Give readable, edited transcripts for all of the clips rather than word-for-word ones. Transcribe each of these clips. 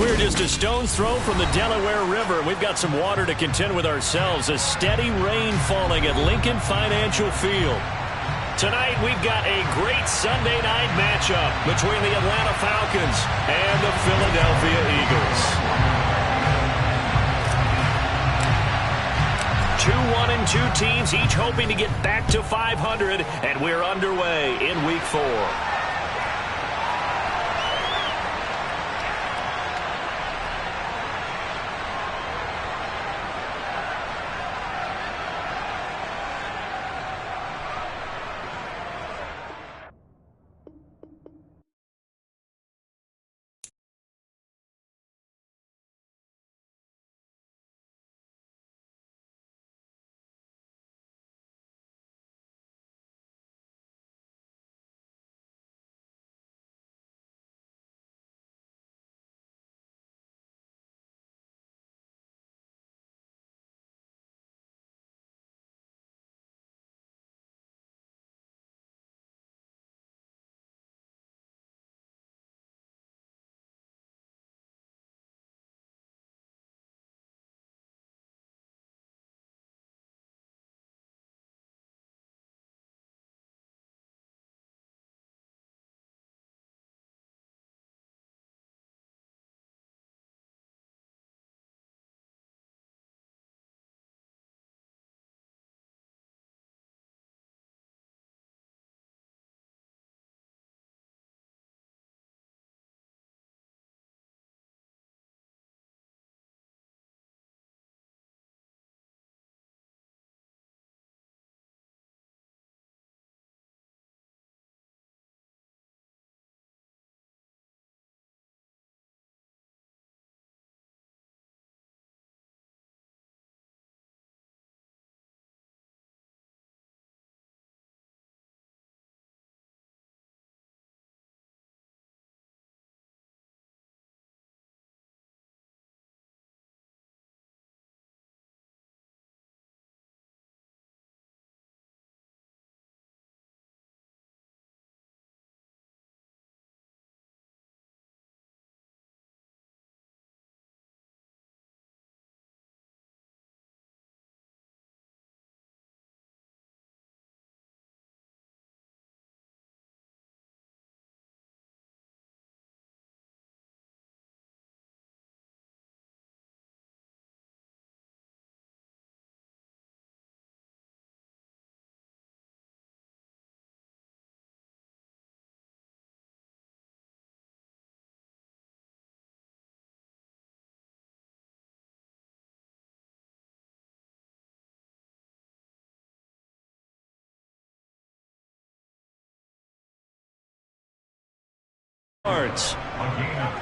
We're just a stone's throw from the Delaware River. We've got some water to contend with ourselves. A steady rain falling at Lincoln Financial Field. Tonight, we've got a great Sunday night matchup between the Atlanta Falcons and the Philadelphia Eagles. 2-1-2 teams, each hoping to get back to 500, and we're underway in Week 4.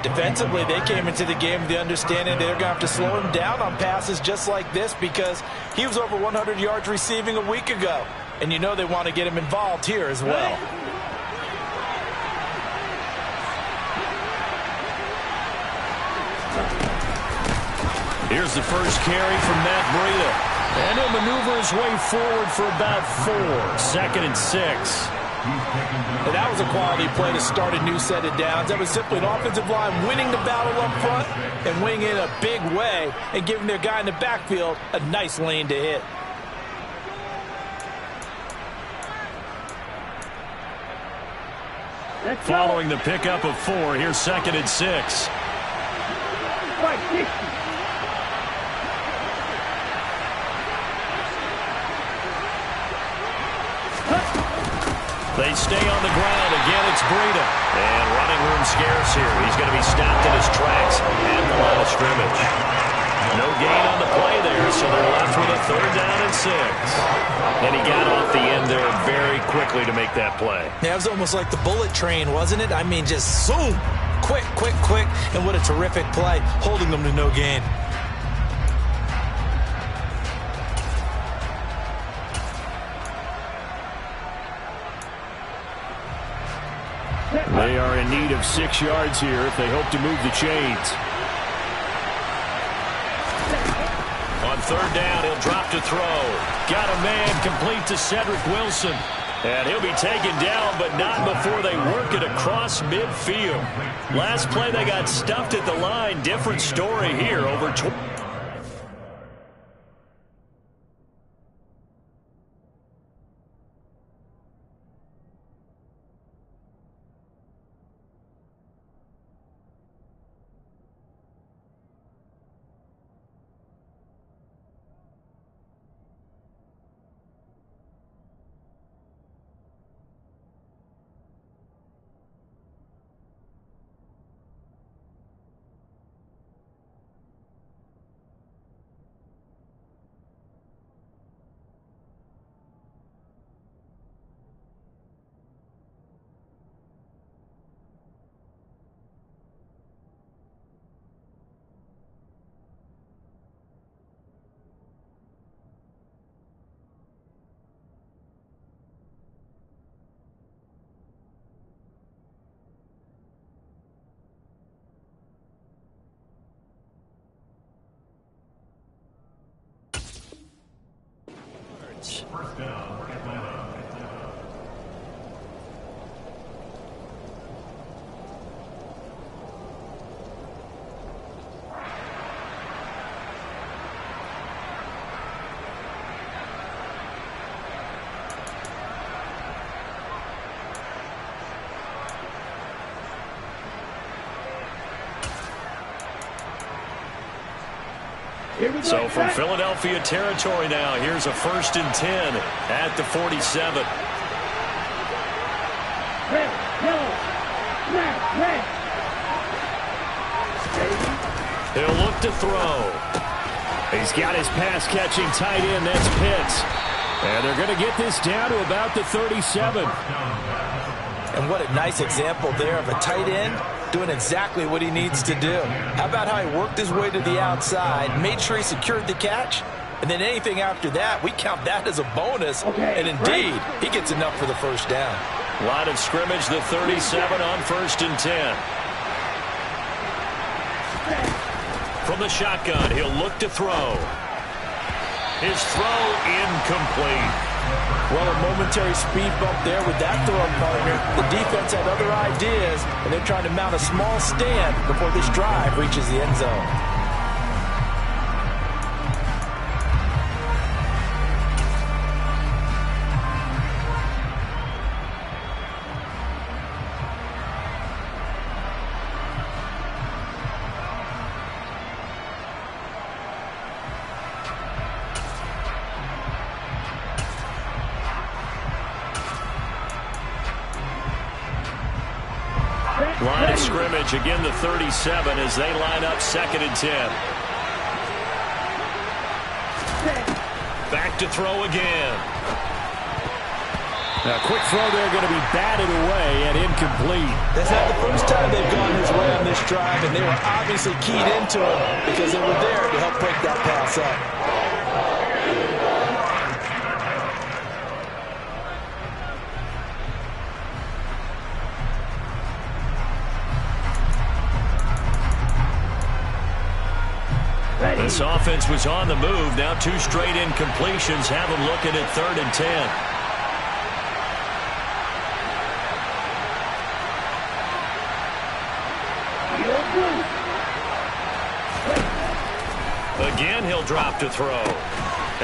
Defensively, they came into the game with the understanding they're going to have to slow him down on passes just like this because he was over 100 yards receiving a week ago. And you know they want to get him involved here as well. Here's the first carry from Matt Breida. And he'll maneuver his way forward for about 4. 2nd and 6. And that was a quality play to start a new set of downs. That was simply an offensive line winning the battle up front and winning in a big way and giving their guy in the backfield a nice lane to hit. Following the pickup of 4, here's 2nd and 6. They stay on the ground. Again, it's Breida. And running room scarce here. He's going to be stopped in his tracks at the line of scrimmage. No gain on the play there, so they're left with a 3rd down and 6. And he got off the end there very quickly to make that play. Yeah, it was almost like the bullet train, wasn't it? I mean, just zoom. Quick, quick, quick. And what a terrific play, holding them to no gain. They are in need of 6 yards here if they hope to move the chains. On 3rd down, he'll drop to throw. Got a man complete to Cedric Wilson. And he'll be taken down, but not before they work it across midfield. Last play, they got stuffed at the line. Different story here. Over 20. First down, Atlanta. So from Philadelphia territory now, here's a 1st and 10 at the 47. Red, yellow, red. He'll look to throw. He's got his pass-catching tight end. That's Pitts. And they're going to get this down to about the 37. And what a nice example there of a tight end doing exactly what he needs to do. How about how he worked his way to the outside, made sure he secured the catch, and then anything after that, we count that as a bonus. And indeed, he gets enough for the first down. Line of scrimmage, the 37 on 1st and 10. From the shotgun, he'll look to throw. His throw incomplete. Well, a momentary speed bump there with that throwing partner. The defense had other ideas, and they're trying to mount a small stand before this drive reaches the end zone. Line of scrimmage, again the 37 as they line up 2nd and 10. Back to throw again. A quick throw there going to be batted away and incomplete. That's not the first time they've gone his way on this drive, and they were obviously keyed into him because they were there to help break that pass up. This offense was on the move. Now 2 straight incompletions have them looking at 3rd and 10. Again, he'll drop to throw.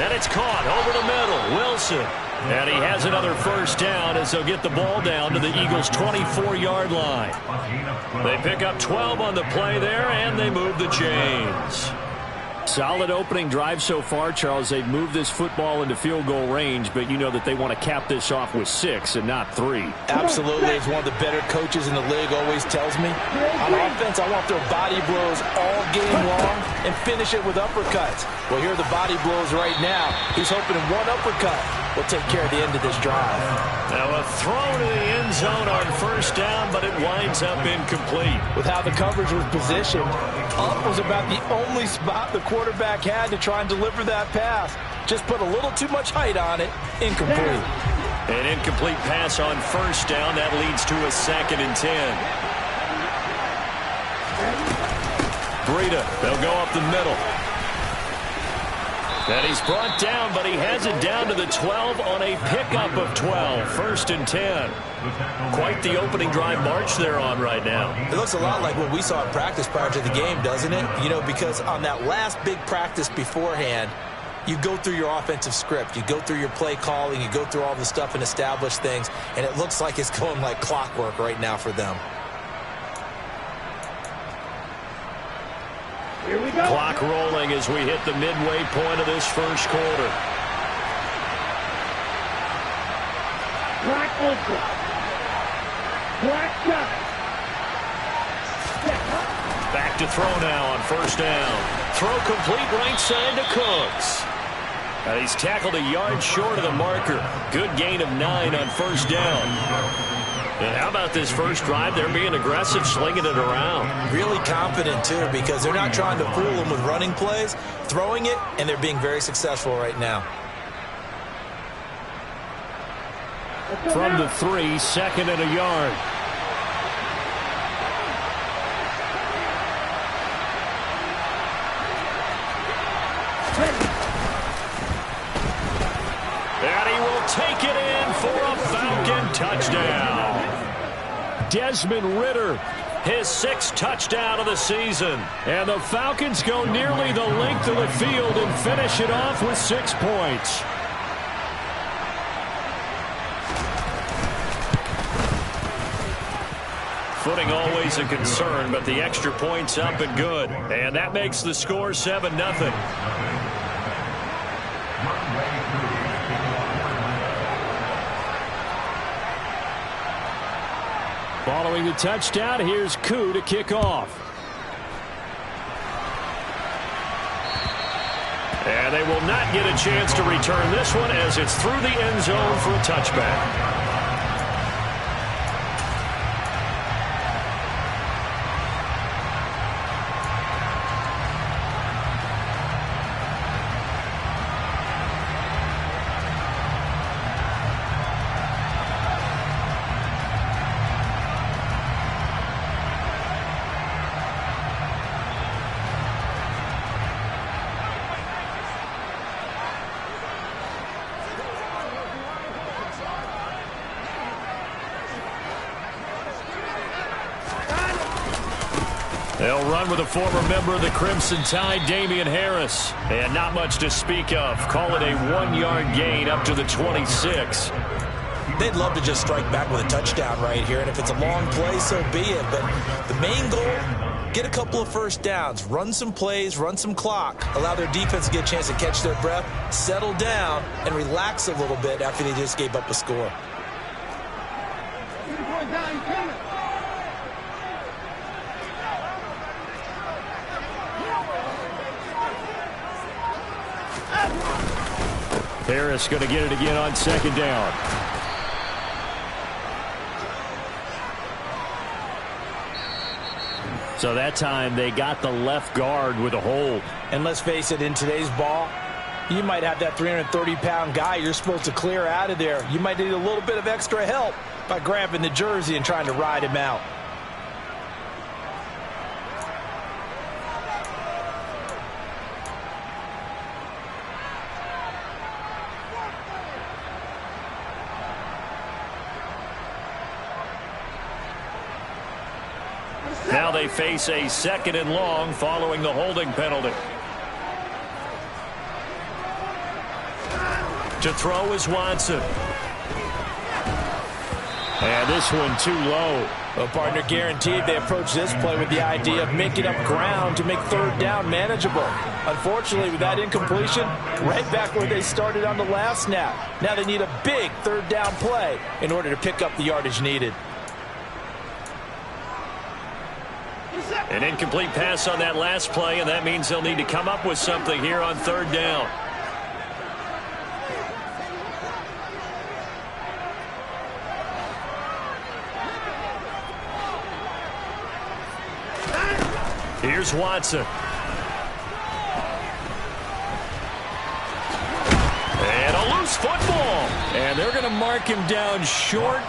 And it's caught over the middle. Wilson. And he has another first down as they'll get the ball down to the Eagles' 24-yard line. They pick up 12 on the play there, and they move the chains. Solid opening drive so far, Charles. They've moved this football into field goal range, but you know that they want to cap this off with 6 and not 3. Absolutely. As one of the better coaches in the league always tells me, on offense, I want their body blows all game long and finish it with uppercuts. Well, here are the body blows right now. He's hoping one uppercut will take care of the end of this drive. Now a throw to the end zone on first down, but it winds up incomplete. With how the coverage was positioned, up was about the only spot the quarterback had to try and deliver that pass. Just put a little too much height on it. Incomplete. An incomplete pass on first down. That leads to a 2nd and 10. Breida, they'll go up the middle. And he's brought down, but he has it down to the 12 on a pickup of 12. 1st and 10. Quite the opening drive march they're on right now. It looks a lot like what we saw in practice prior to the game, doesn't it? You know, because on that last big practice beforehand, you go through your offensive script. You go through your play calling. You go through all the stuff and establish things. And it looks like it's going like clockwork right now for them. Here we go. Clock rolling as we hit the midway point of this first quarter. Clock open. Clock shot. Back to throw now on 1st down. Throw complete right side to Cooks. And he's tackled a yard short of the marker. Good gain of 9 on 1st down. And how about this first drive? They're being aggressive, slinging it around. Really confident, too, because they're not trying to fool them with running plays, throwing it, and they're being very successful right now. From the 3, 2nd and a yard. And he will take it in for a Falcon touchdown. Desmond Ridder, his 6th touchdown of the season. And the Falcons go nearly the length of the field and finish it off with 6 points. Footing always a concern, but the extra point's up and good. And that makes the score 7-0. Following the touchdown, here's Koo to kick off. And they will not get a chance to return this one as it's through the end zone for a touchback. They'll run with a former member of the Crimson Tide, Damian Harris. And not much to speak of. Call it a 1-yard gain up to the 26. They'd love to just strike back with a touchdown right here. And if it's a long play, so be it. But the main goal, get a couple of first downs. Run some plays, run some clock. Allow their defense to get a chance to catch their breath, settle down, and relax a little bit after they just gave up a score. Harris going to get it again on 2nd down. So that time they got the left guard with a hold. And let's face it, in today's ball, you might have that 330-pound guy you're supposed to clear out of there. You might need a little bit of extra help by grabbing the jersey and trying to ride him out. Now they face a 2nd and long following the holding penalty. To throw is Watson. And this one too low. Well, partner, guaranteed they approach this play with the idea of making up ground to make 3rd down manageable. Unfortunately, with that incompletion, right back where they started on the last snap. Now they need a big 3rd down play in order to pick up the yardage needed. An incomplete pass on that last play, and that means they'll need to come up with something here on 3rd down. Here's Watson. And a loose football. And they're going to mark him down short,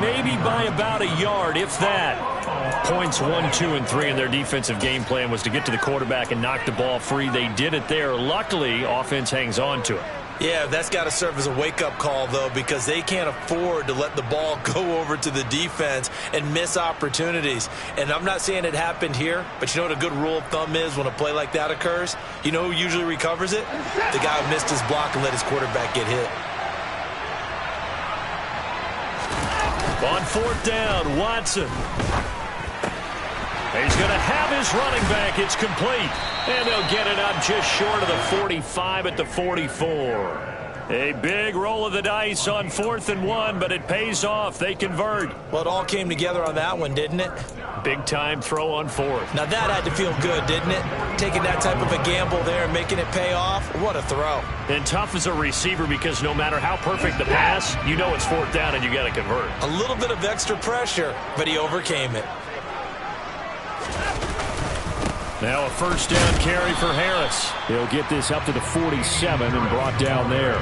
maybe by about a yard, if that. Points 1, 2, and 3 in their defensive game plan was to get to the quarterback and knock the ball free. They did it there. Luckily, offense hangs on to it. Yeah, that's got to serve as a wake-up call, though, because they can't afford to let the ball go over to the defense and miss opportunities. And I'm not saying it happened here, but you know what a good rule of thumb is when a play like that occurs? You know who usually recovers it? The guy who missed his block and let his quarterback get hit. On 4th down, Watson. He's going to have his running back. It's complete. And they'll get it up just short of the 45 at the 44. A big roll of the dice on 4th and 1, but it pays off. They convert. Well, it all came together on that one, didn't it? Big-time throw on 4th. Now, that had to feel good, didn't it? Taking that type of a gamble there and making it pay off. What a throw. And tough as a receiver because no matter how perfect the pass, you know it's 4th down and you got to convert. A little bit of extra pressure, but he overcame it. Now a 1st down carry for Harris. He'll get this up to the 47 and brought down there.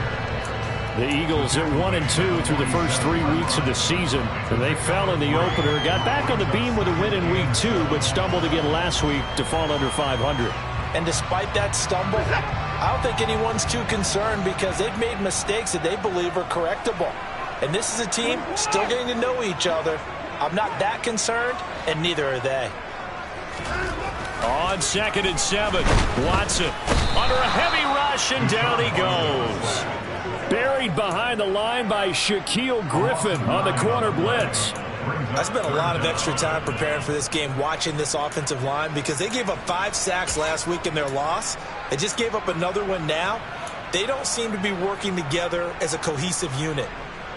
The Eagles at 1-2 through the first 3 weeks of the season. And they fell in the opener, got back on the beam with a win in week 2, but stumbled again last week to fall under 500. And despite that stumble, I don't think anyone's too concerned because they've made mistakes that they believe are correctable. And this is a team still getting to know each other. I'm not that concerned, and neither are they. On 2nd and 7, Watson under a heavy rush, and down he goes. Buried behind the line by Shaquille Griffin on the corner blitz. I spent a lot of extra time preparing for this game watching this offensive line because they gave up 5 sacks last week in their loss. They just gave up another one now. They don't seem to be working together as a cohesive unit.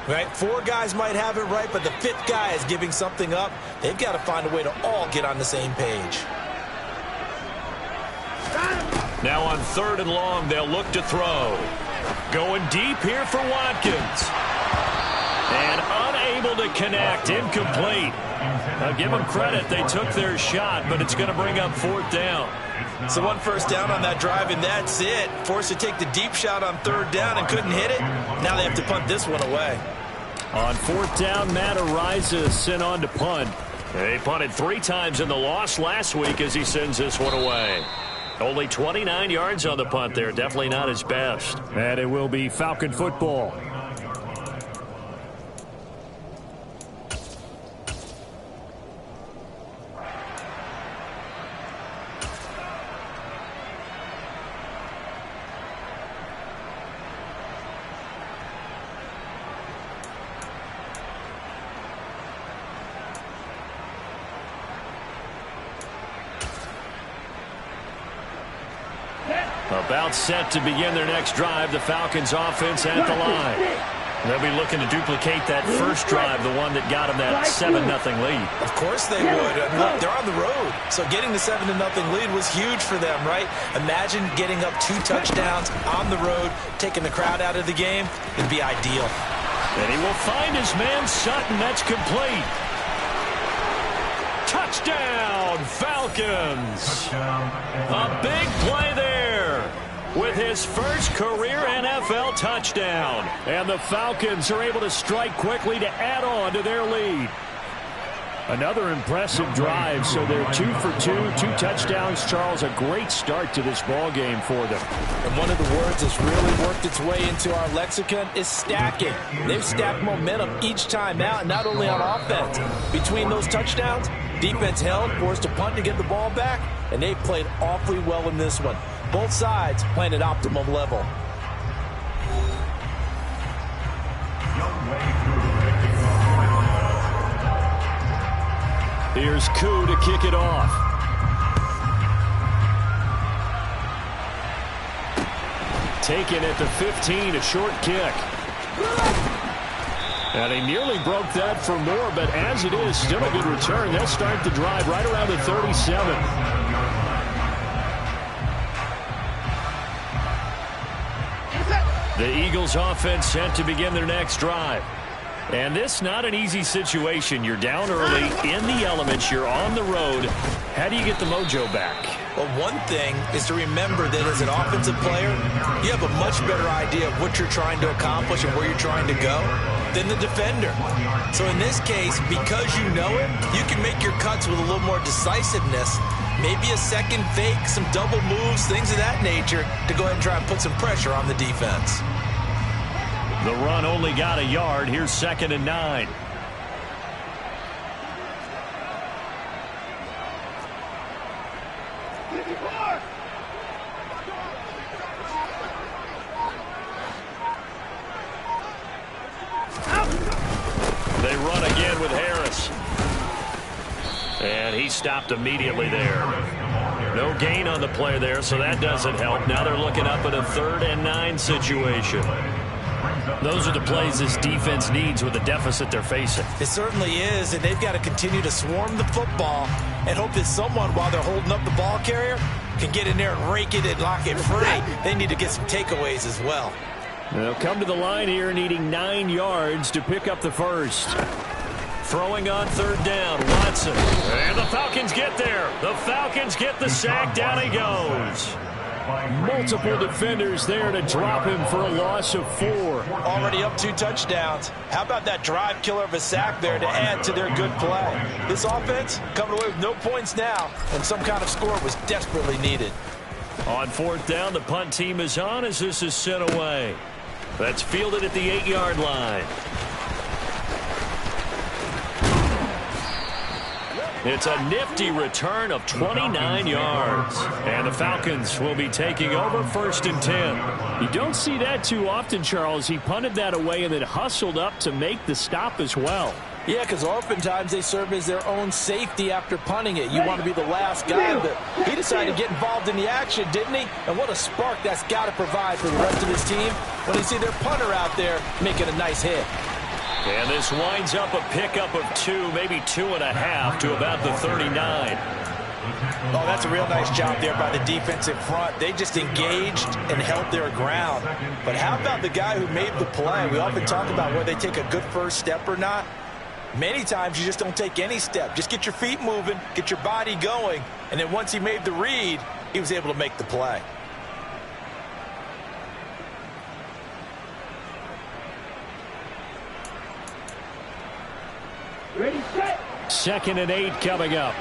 Right? 4 guys might have it right, but the 5th guy is giving something up. They've got to find a way to all get on the same page. Now on 3rd and long, they'll look to throw. Going deep here for Watkins. And unable to connect. Incomplete. Now give them credit. They took their shot, but it's going to bring up 4th down. So 1 first down on that drive, and that's it. Forced to take the deep shot on 3rd down and couldn't hit it. Now they have to punt this one away. On 4th down, Matt Ariza sent on to punt. They punted 3 times in the loss last week as he sends this one away. Only 29 yards on the punt there. Definitely not his best. And it will be Falcon football. About set to begin their next drive. The Falcons offense at the line. They'll be looking to duplicate that first drive, the one that got them that 7-0 lead. Of course they would. Look, they're on the road. So getting the 7-0 lead was huge for them, right? Imagine getting up 2 touchdowns on the road, taking the crowd out of the game. It'd be ideal. And he will find his man Sutton. That's complete. Touchdown, Falcons. A big play there with his first career NFL touchdown. And the Falcons are able to strike quickly to add on to their lead. Another impressive drive, so they're 2 for 2, 2 touchdowns. Charles, a great start to this ball game for them. And one of the words that's really worked its way into our lexicon is stacking. They've stacked momentum each time out, not only on offense. Between those touchdowns, defense held, forced to punt to get the ball back, and they played awfully well in this one. Both sides playing at optimum level. Here's Koo to kick it off. Taken at the 15, a short kick. And he nearly broke that for more, but as it is, still a good return. They'll start the drive right around the 37. The Eagles offense set to begin their next drive. And this not an easy situation. You're down early, in the elements, you're on the road. How do you get the mojo back? Well, one thing is to remember that as an offensive player, you have a much better idea of what you're trying to accomplish and where you're trying to go than the defender. So in this case, because you know it, you can make your cuts with a little more decisiveness, maybe a second fake, some double moves, things of that nature, to go ahead and try and put some pressure on the defense. The run only got a yard. Here's 2nd and 9. They run again with Harris. And he stopped immediately there. No gain on the play there, so that doesn't help. Now they're looking up at a 3rd and 9 situation. Those are the plays this defense needs with the deficit they're facing. It certainly is, and they've got to continue to swarm the football and hope that someone, while they're holding up the ball carrier, can get in there and rake it and lock it free. They need to get some takeaways as well. They'll come to the line here needing 9 yards to pick up the first. Throwing on 3rd down, Watson. And the Falcons get there. The Falcons get the sack. Down he goes. Multiple defenders there to drop him for a loss of 4. Already up 2 touchdowns. How about that drive killer of a sack there to add to their good play? This offense coming away with no points now, and some kind of score was desperately needed. On 4th down, the punt team is on as this is sent away. That's fielded at the 8-yard line. It's a nifty return of 29 yards. And the Falcons will be taking over 1st and 10. You don't see that too often, Charles. He punted that away and then hustled up to make the stop as well. Yeah, because oftentimes they serve as their own safety after punting it. You want to be the last guy, but he decided to get involved in the action, didn't he? And what a spark that's got to provide for the rest of his team when they see their punter out there making a nice hit. And this winds up a pickup of 2, maybe 2.5 to about the 39. Oh, that's a real nice job there by the defensive front. They just engaged and held their ground. But how about the guy who made the play? We often talk about whether they take a good first step or not. Many times you just don't take any step. Just get your feet moving, get your body going, and then once he made the read, he was able to make the play. Ready, set. 2nd and 8 coming up.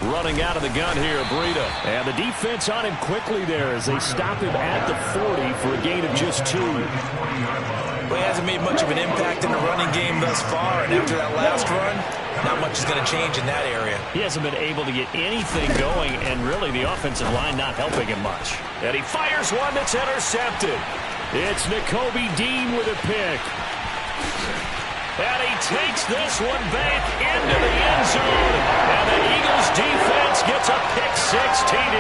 Running out of the gun here, Breida. And the defense on him quickly there as they stop him at the 40 for a gain of just 2. Well, he hasn't made much of an impact in the running game thus far, and after that last run, not much is going to change in that area. He hasn't been able to get anything going, and really the offensive line not helping him much. And he fires one that's intercepted. It's Nakobe Dean with a pick. And he takes this one back into the end zone. And the Eagles defense gets a pick-6 TD.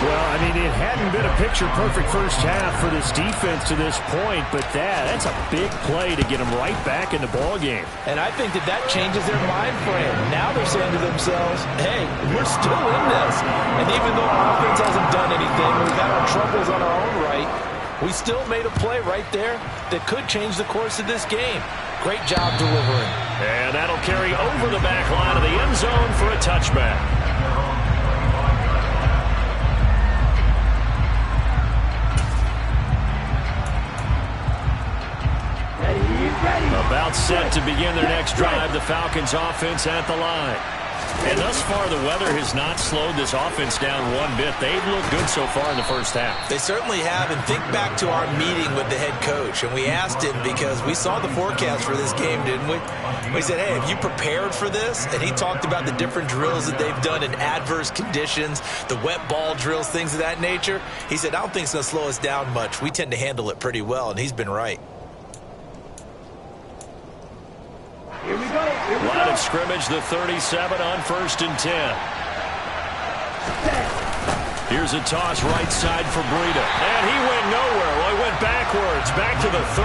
Well, I mean, it hadn't been a picture-perfect first half for this defense to this point, but that's a big play to get them right back in the ballgame. And I think that changes their mind frame. Now they're saying to themselves, hey, we're still in this. And even though our offense hasn't done anything, we've had our troubles on our own right, we still made a play right there that could change the course of this game. Great job delivering. And that'll carry over the back line of the end zone for a touchback. About set to begin their next drive, the Falcons offense at the line. And thus far, the weather has not slowed this offense down one bit. They've looked good so far in the first half. They certainly have, and think back to our meeting with the head coach, and we asked him because we saw the forecast for this game, didn't we? We said, hey, have you prepared for this? And he talked about the different drills that they've done in adverse conditions, the wet ball drills, things of that nature. He said, I don't think it's going to slow us down much. We tend to handle it pretty well, and he's been right. Here we go. Line of scrimmage, the 37 on 1st and 10. Here's a toss right side for Breida. And he went nowhere. Well, he went backwards, back to the 33.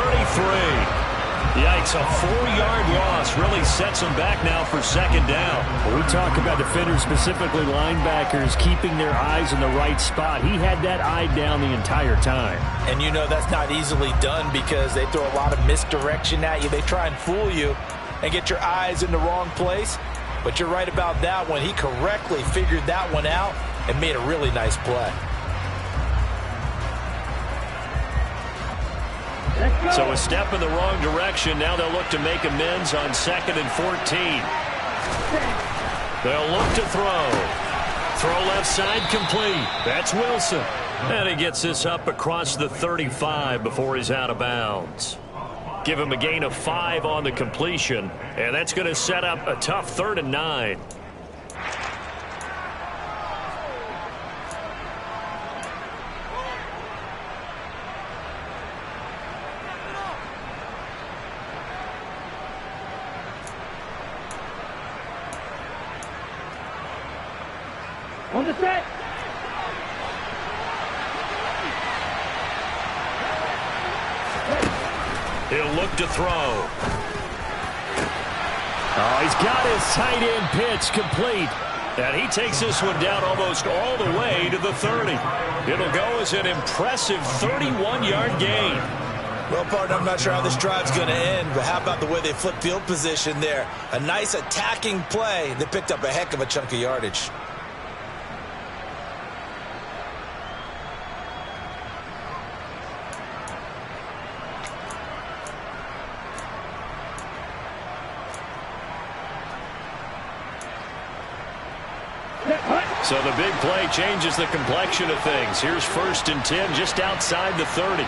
Yikes, a 4-yard loss really sets them back now for second down. When we talk about defenders, specifically linebackers, keeping their eyes in the right spot. He had that eye down the entire time. And you know that's not easily done because they throw a lot of misdirection at you. They try and fool you and get your eyes in the wrong place. But you're right about that one. He correctly figured that one out and made a really nice play. So a step in the wrong direction. Now they'll look to make amends on 2nd and 14. They'll look to throw. Throw left side complete. That's Wilson. And he gets this up across the 35 before he's out of bounds. Give him a gain of 5 on the completion. And that's going to set up a tough 3rd and 9. On the set. He'll look to throw. Oh, he's got his tight end pitch complete. And he takes this one down almost all the way to the 30. It'll go as an impressive 31-yard gain. Well, partner, I'm not sure how this drive's going to end, but how about the way they flip field position there? A nice attacking play that picked up a heck of a chunk of yardage. So the big play changes the complexion of things. Here's 1st and 10 just outside the 30.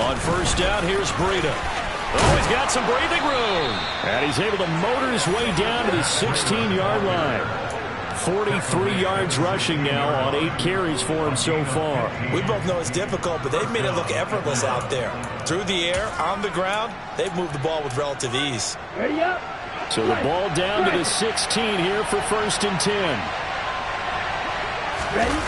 On 1st down, here's Breida. Oh, he's got some breathing room. And he's able to motor his way down to the 16-yard line. 43 yards rushing now on 8 carries for him so far. We both know it's difficult, but they've made it look effortless out there. Through the air, on the ground, they've moved the ball with relative ease. Ready up. So the ball down to the 16 here for 1st and 10. Ready.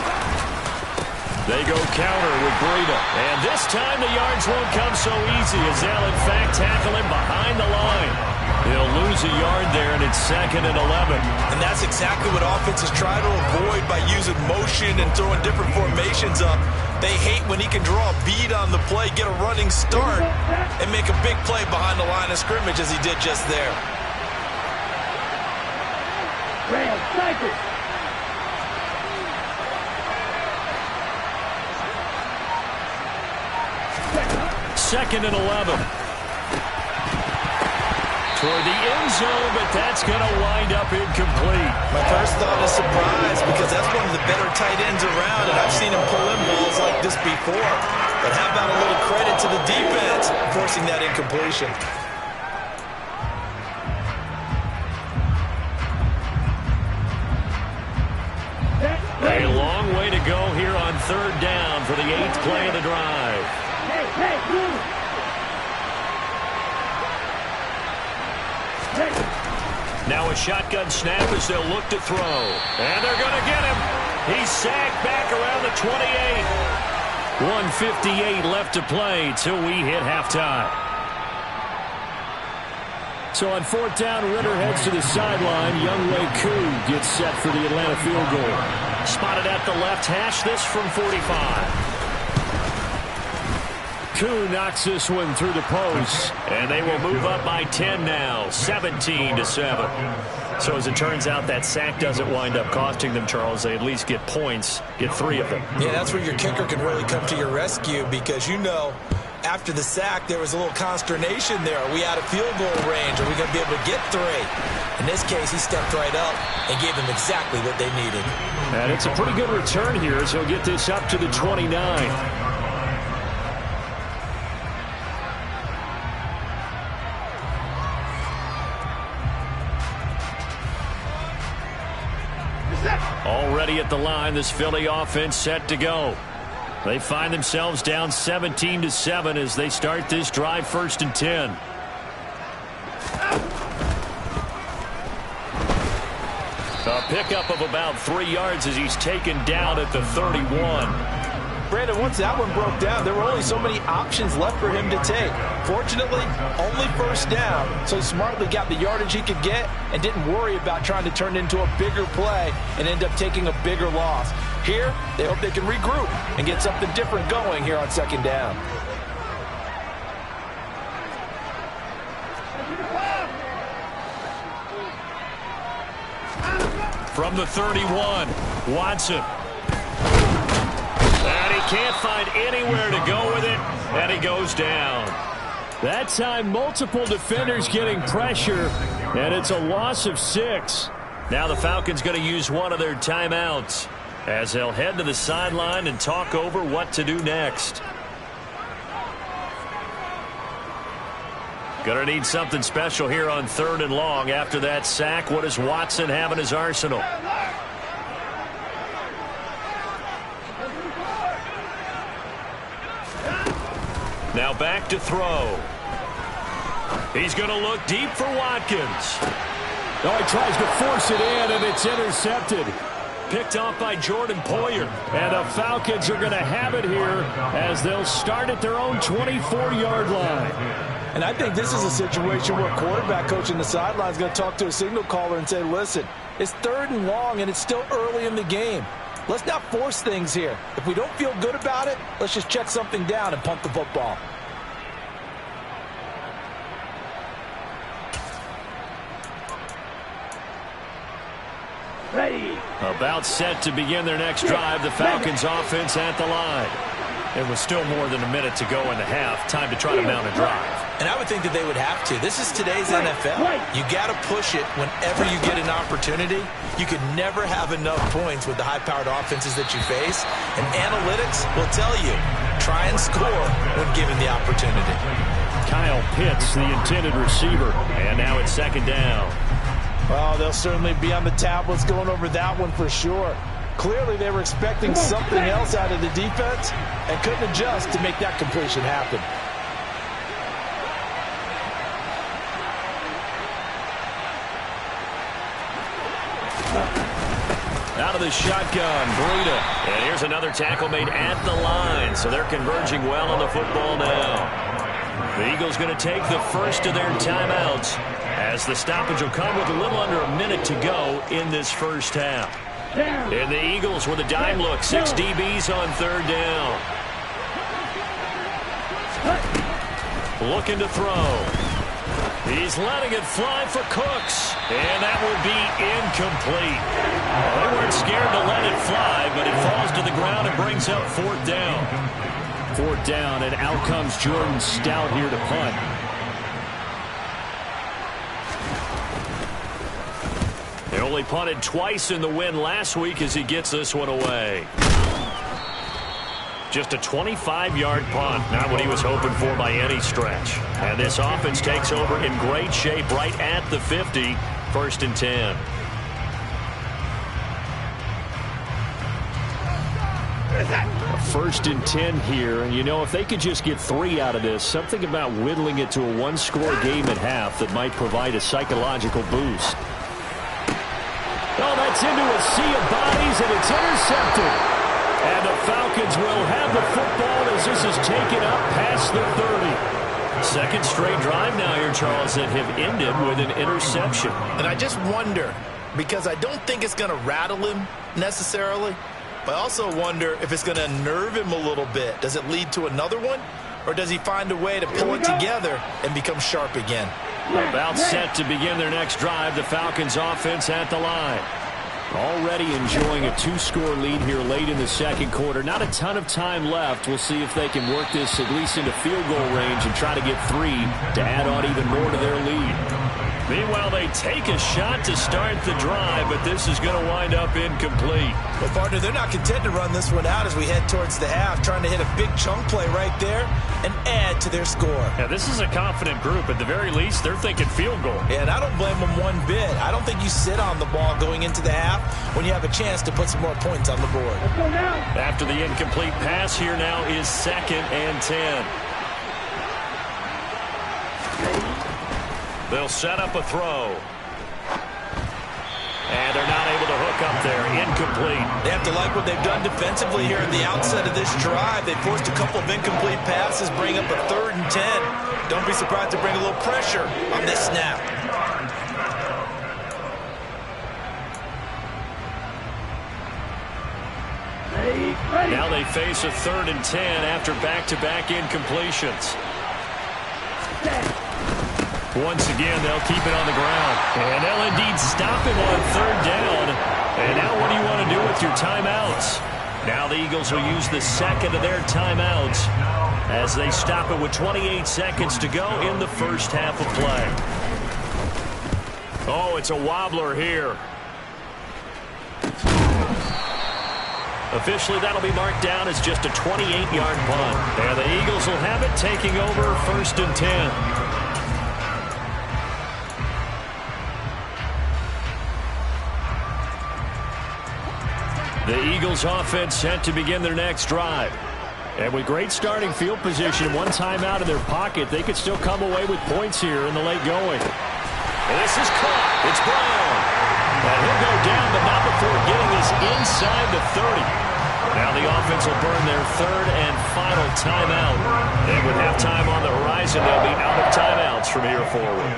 They go counter with Breida. And this time the yards won't come so easy as they'll in fact tackle him behind the line. He'll lose a yard there, and it's 2nd and 11. And that's exactly what offenses try to avoid by using motion and throwing different formations up. They hate when he can draw a bead on the play, get a running start, and make a big play behind the line of scrimmage as he did just there. Ram, cycle. Second and 11. Toward the end zone, but that's going to wind up incomplete. My first thought is surprise because that's one of the better tight ends around, and I've seen him pull in balls like this before. But how about a little credit to the defense forcing that incompletion? A long way to go here on 3rd down for the 8th play of the drive. Now a shotgun snap as they'll look to throw. And they're going to get him. He's sacked back around the 28. 1:58 left to play till we hit halftime. So on 4th down, Ritter heads to the sideline. Younghoe Koo gets set for the Atlanta field goal. Spotted at the left hash, this from 45. Koo knocks this one through the post. And they will move up by 10 now, 17-7. So as it turns out, that sack doesn't wind up costing them, Charles. They at least get points, get 3 of them. Yeah, that's where your kicker can really come to your rescue because, you know, after the sack, there was a little consternation there. Are we out of field goal range? Are we going to be able to get 3? In this case, he stepped right up and gave them exactly what they needed. And it's a pretty good return here as he'll get this up to the 29. Already at the line, this Philly offense set to go. They find themselves down 17-7 as they start this drive, 1st and 10. A pickup of about 3 yards as he's taken down at the 31. Brandon, once that one broke down, there were only so many options left for him to take. Fortunately, only first down, so he smartly got the yardage he could get and didn't worry about trying to turn it into a bigger play and end up taking a bigger loss. Here, they hope they can regroup and get something different going here on second down. From the 31, Watson. And he can't find anywhere to go with it, and he goes down. That time, multiple defenders getting pressure, and it's a loss of 6. Now the Falcons going to use one of their timeouts as they'll head to the sideline and talk over what to do next. Going to need something special here on 3rd and long. After that sack, what does Watson have in his arsenal? Now back to throw. He's going to look deep for Watkins. Oh, he tries to force it in, and it's intercepted. Picked off by Jordan Poyer. And the Falcons are going to have it here as they'll start at their own 24-yard line. And I think this is a situation where quarterback coach in the sideline is going to talk to a signal caller and say, listen, it's 3rd and long, and it's still early in the game. Let's not force things here. If we don't feel good about it, let's just check something down and punt the football. Ready. About set to begin their next drive. The Falcons offense at the line. It was still more than a minute to go in the half. Time to try to mount a drive. And I would think that they would have to. This is today's NFL. You got to push it whenever you get an opportunity. You could never have enough points with the high-powered offenses that you face. And analytics will tell you, try and score when given the opportunity. Kyle Pitts, the intended receiver. And now it's 2nd down. Well, they'll certainly be on the tablets going over that one for sure. Clearly, they were expecting something else out of the defense and couldn't adjust to make that completion happen. Out of the shotgun, Breida. And here's another tackle made at the line. So they're converging well on the football now. The Eagles going to take the first of their timeouts as the stoppage will come with a little under a minute to go in this first half. And the Eagles with a dime look. 6 DBs on 3rd down. Looking to throw. He's letting it fly for Cooks. And that will be incomplete. They weren't scared to let it fly, but it falls to the ground and brings up 4th down. 4th down, and out comes Jordan Stout here to punt. They only punted twice in the win last week as he gets this one away. Just a 25-yard punt, not what he was hoping for by any stretch. And this offense takes over in great shape right at the 50, 1st and 10. A 1st and 10 here, and you know, if they could just get 3 out of this, something about whittling it to a 1-score game at half that might provide a psychological boost. Oh, that's into a sea of bodies, and it's intercepted. And the Falcons will have the football as this is taken up past the 30. Second straight drive now here, Charles, that have ended with an interception. And I just wonder, because I don't think it's going to rattle him necessarily, but I also wonder if it's going to unnerve him a little bit. Does it lead to another one? Or does he find a way to pull it together and become sharp again? About set to begin their next drive. The Falcons offense at the line. Already enjoying a 2-score lead here late in the 2nd quarter. Not a ton of time left. We'll see if they can work this at least into field goal range and try to get 3 to add on even more to their lead. Meanwhile, they take a shot to start the drive, but this is going to wind up incomplete. Well, partner, they're not content to run this one out as we head towards the half, trying to hit a big chunk play right there and add to their score. Yeah, this is a confident group. At the very least, they're thinking field goal. Yeah, and I don't blame them one bit. I don't think you sit on the ball going into the half when you have a chance to put some more points on the board. Let's go now. After the incomplete pass, here now is 2nd and 10. They'll set up a throw. And they're not able to hook up up there, incomplete. They have to like what they've done defensively here at the outset of this drive. They forced a couple of incomplete passes, bring up a 3rd and 10. Don't be surprised to bring a little pressure on this snap. Now they face a 3rd and 10 after back-to-back incompletions. Once again, they'll keep it on the ground. And they'll indeed stop him on 3rd down. And now what do you want to do with your timeouts? Now the Eagles will use the second of their timeouts as they stop it with 28 seconds to go in the first half of play. Oh, it's a wobbler here. Officially, that'll be marked down as just a 28-yard punt. And the Eagles will have it, taking over 1st and 10. The Eagles offense set to begin their next drive. And with great starting field position, one timeout in their pocket, they could still come away with points here in the late going. And this is caught. It's Brown. And he'll go down, but not before getting this inside the 30. Now the offense will burn their 3rd and final timeout. And with halftime on the horizon, they'll be out of timeouts from here forward.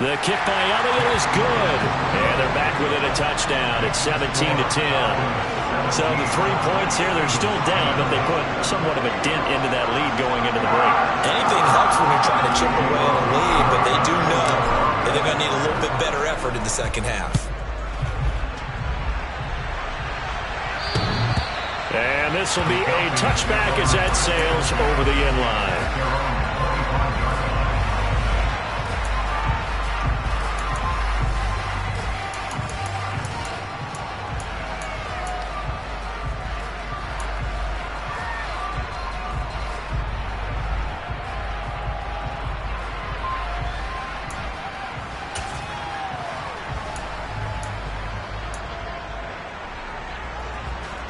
The kick by Elliott is good. And they're back within a touchdown. It's 17-10. So the 3 points here, they're still down, but they put somewhat of a dent into that lead going into the break. Anything helps when you're trying to chip away at a lead, but they do know that they're going to need a little bit better effort in the second half. And this will be a touchback as that sails over the end line.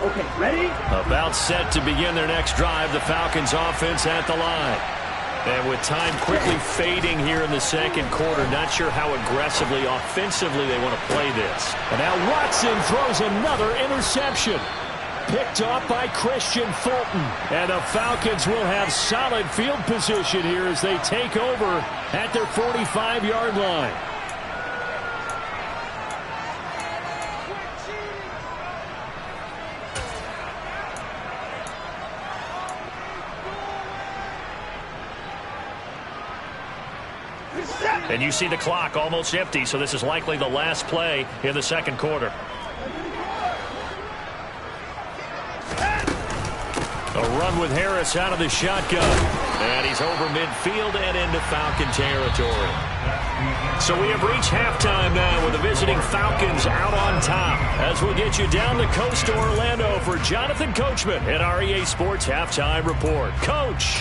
Okay, ready? About set to begin their next drive, the Falcons offense at the line. And with time quickly fading here in the second quarter, not sure how aggressively, offensively they want to play this. And now Watson throws another interception. Picked off by Christian Fulton. And the Falcons will have solid field position here as they take over at their 45-yard line. And you see the clock almost empty, so this is likely the last play in the second quarter. A run with Harris out of the shotgun. And he's over midfield and into Falcon territory. So we have reached halftime now with the visiting Falcons out on top. As we'll get you down the coast to Orlando for Jonathan Coachman at our EA Sports Halftime Report. Coach.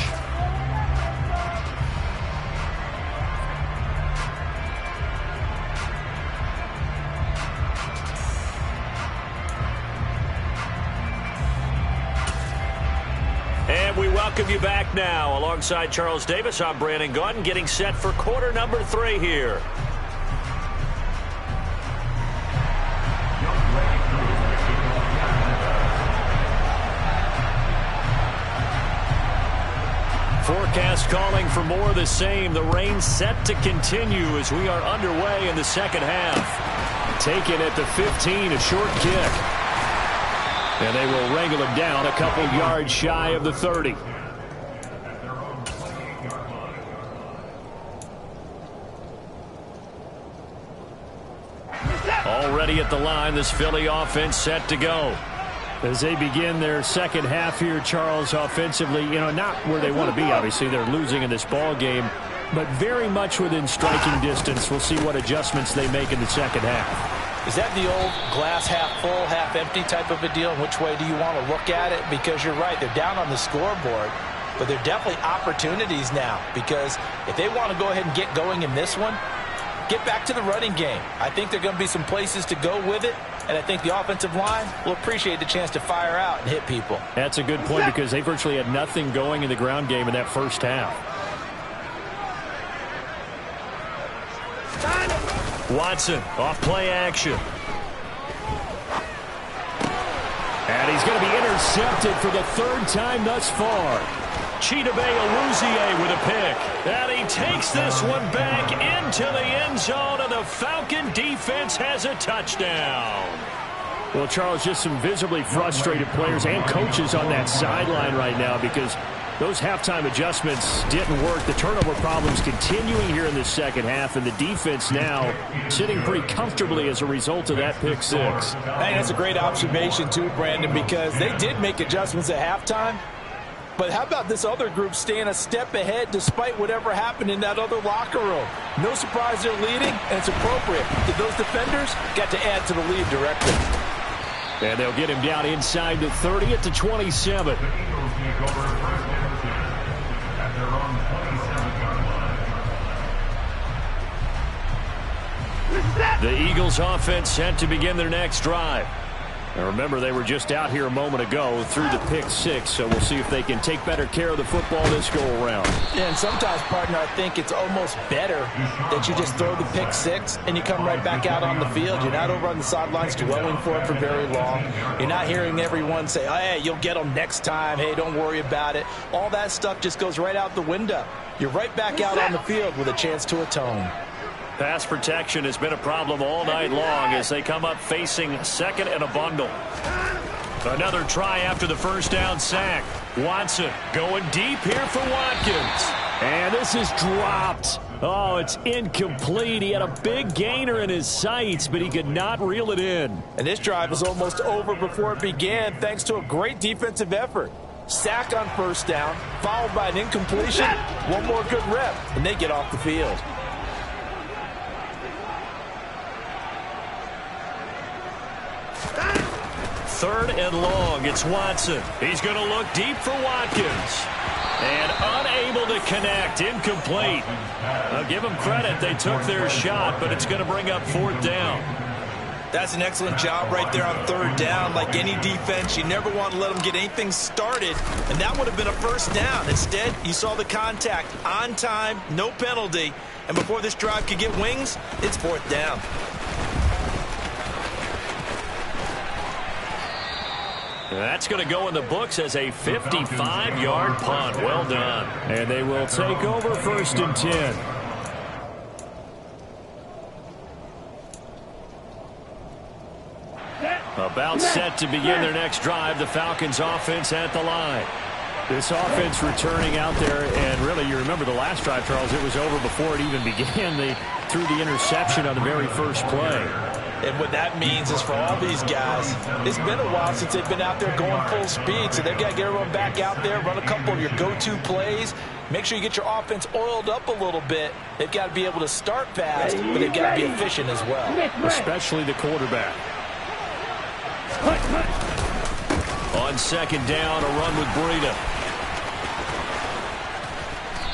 And we welcome you back now. Alongside Charles Davis, I'm Brandon Gaudin, getting set for quarter number 3 here. Forecast calling for more of the same. The rain set to continue as we are underway in the second half. Taken at the 15, a short kick. And they will wrangle it down a couple yards shy of the 30. Already at the line, this Philly offense set to go. As they begin their second half here, Charles, offensively, not where they want to be, obviously. They're losing in this ball game, but very much within striking distance. We'll see what adjustments they make in the second half. Is that the old glass half full, half empty type of a deal? And which way do you want to look at it? Because you're right, they're down on the scoreboard, but they're definitely opportunities now. Because if they want to go ahead and get going in this one, get back to the running game. I think there are going to be some places to go with it, and I think the offensive line will appreciate the chance to fire out and hit people. That's a good point because they virtually had nothing going in the ground game in that first half. Watson off play action. And he's going to be intercepted for the third time thus far. Chidobe Awuzie with a pick. And he takes this one back into the end zone, and the Falcon defense has a touchdown. Well, Charles, just some visibly frustrated players and coaches on that sideline right now because those halftime adjustments didn't work. The turnover problems continuing here in the second half, and the defense now sitting pretty comfortably as a result of that pick six. Hey, that's a great observation too, Brandon, because they did make adjustments at halftime. But how about this other group staying a step ahead despite whatever happened in that other locker room? No surprise they're leading, and it's appropriate. Those defenders got to add to the lead directly. And they'll get him down inside the 30 at the 27. The Eagles offense set to begin their next drive. And remember, they were just out here a moment ago through the pick six, so we'll see if they can take better care of the football this go-around. Yeah, and sometimes, partner, I think it's almost better that you just throw the pick six and you come right back out on the field. You're not over on the sidelines dwelling for it for very long. You're not hearing everyone say, oh, hey, you'll get them next time. Hey, don't worry about it. All that stuff just goes right out the window. You're right back out on the field with a chance to atone. Pass protection has been a problem all night long as they come up facing second and a bundle. Another try after the first down sack. Watson going deep here for Watkins. And this is dropped. Oh, it's incomplete. He had a big gainer in his sights, but he could not reel it in. And this drive is almost over before it began thanks to a great defensive effort. Sack on first down, followed by an incompletion. One more good rep, and they get off the field. Third and long. It's Watson. He's going to look deep for Watkins. And unable to connect. Incomplete. I'll give them credit. They took their shot, but it's going to bring up fourth down. That's an excellent job right there on third down. Like any defense, you never want to let them get anything started, and that would have been a first down. Instead, you saw the contact on time, no penalty, and before this drive could get wings, it's fourth down. That's going to go in the books as a 55-yard punt. Well done. And they will take over first and 10. About set to begin their next drive. The Falcons offense at the line. This offense returning out there, and really, you remember the last drive, Charles, it was over before it even began. They threw the interception on the very first play. And what that means is for all these guys, it's been a while since they've been out there going full speed, so they've got to get everyone back out there, run a couple of your go-to plays, make sure you get your offense oiled up a little bit. They've got to be able to start fast, but they've got to be efficient as well. Especially the quarterback. On second down, a run with Breida.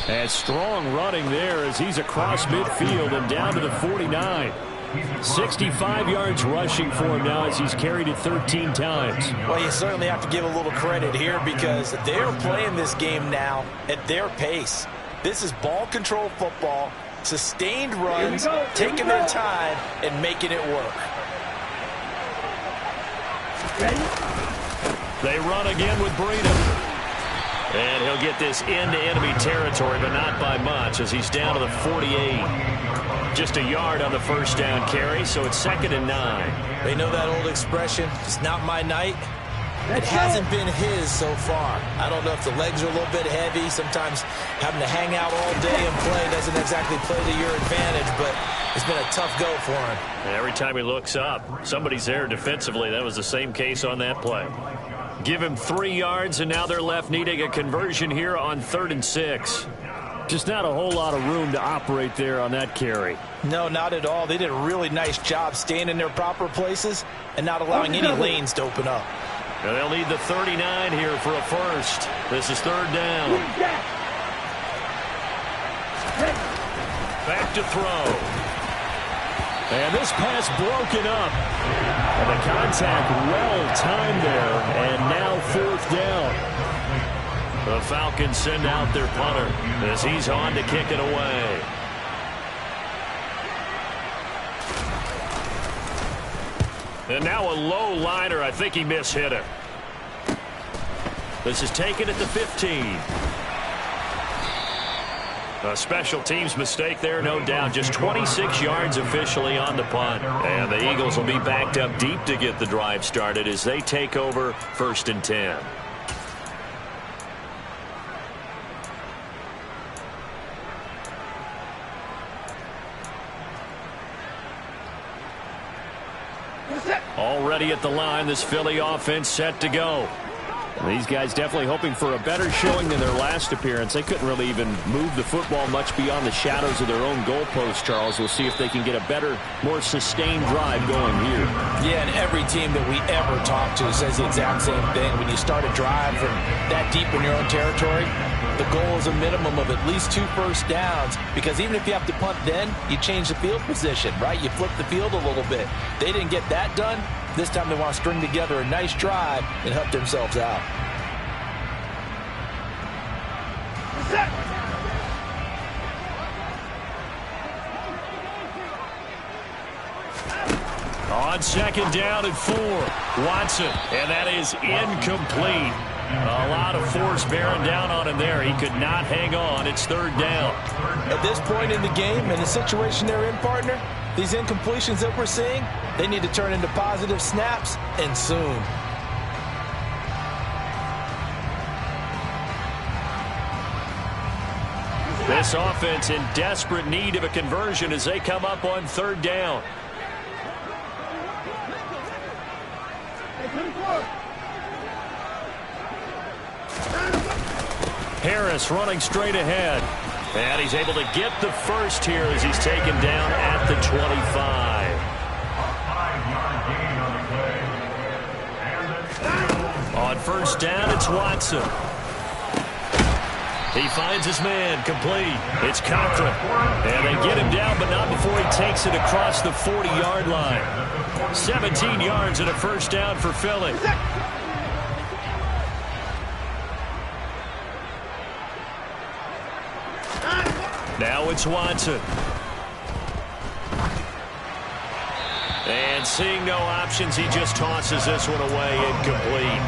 And strong running there as he's across midfield and down to the 49. 65 yards rushing for him now as he's carried it 13 times. Well, you certainly have to give a little credit here because they're playing this game now at their pace. This is ball control football, sustained runs, taking their time and making it work. They run again with Breida. And he'll get this into enemy territory, but not by much as he's down to the 48. Just a yard on the first down carry, so it's second and 9. They know that old expression, it's not my night. It hasn't been his so far. I don't know if the legs are a little bit heavy. Sometimes having to hang out all day and play doesn't exactly play to your advantage, but it's been a tough go for him. And every time he looks up, somebody's there defensively. That was the same case on that play. Give him 3 yards, and now they're left needing a conversion here on 3rd and 6. Just not a whole lot of room to operate there on that carry. No, not at all. They did a really nice job staying in their proper places and not allowing any lanes to open up. And they'll need the 39 here for a first. This is 3rd down. Back to throw. And this pass broken up. And the contact well timed there. And now 4th down. The Falcons send out their punter as he's on to kick it away. And now a low liner. I think he mishit it. This is taken at the 15. A special teams mistake there, no doubt. Just 26 yards officially on the punt. And the Eagles will be backed up deep to get the drive started as they take over 1st and 10. Already at the line, this Philly offense set to go. These guys definitely hoping for a better showing than their last appearance. They couldn't really even move the football much beyond the shadows of their own goalpost, Charles. We'll see if they can get a better, more sustained drive going here. Yeah, and every team that we ever talk to says the exact same thing. When you start a drive from that deep in your own territory, the goal is a minimum of at least 2 first downs, because even if you have to punt then, you change the field position, right? You flip the field a little bit. They didn't get that done. This time they want to string together a nice drive and help themselves out. On 2nd down and 4, Watson, and that is incomplete. A lot of force bearing down on him there. He could not hang on. It's 3rd down. At this point in the game, in the situation they're in, partner, these incompletions that we're seeing, they need to turn into positive snaps, and soon. This offense in desperate need of a conversion as they come up on 3rd down. Harris running straight ahead. And he's able to get the first here as he's taken down at the 25. On 1st down, it's Watson. He finds his man, complete. It's Cochran. And they get him down, but not before he takes it across the 40-yard line. 17 yards and a 1st down for Philly. Now it's Watson. And seeing no options, he just tosses this one away, incomplete.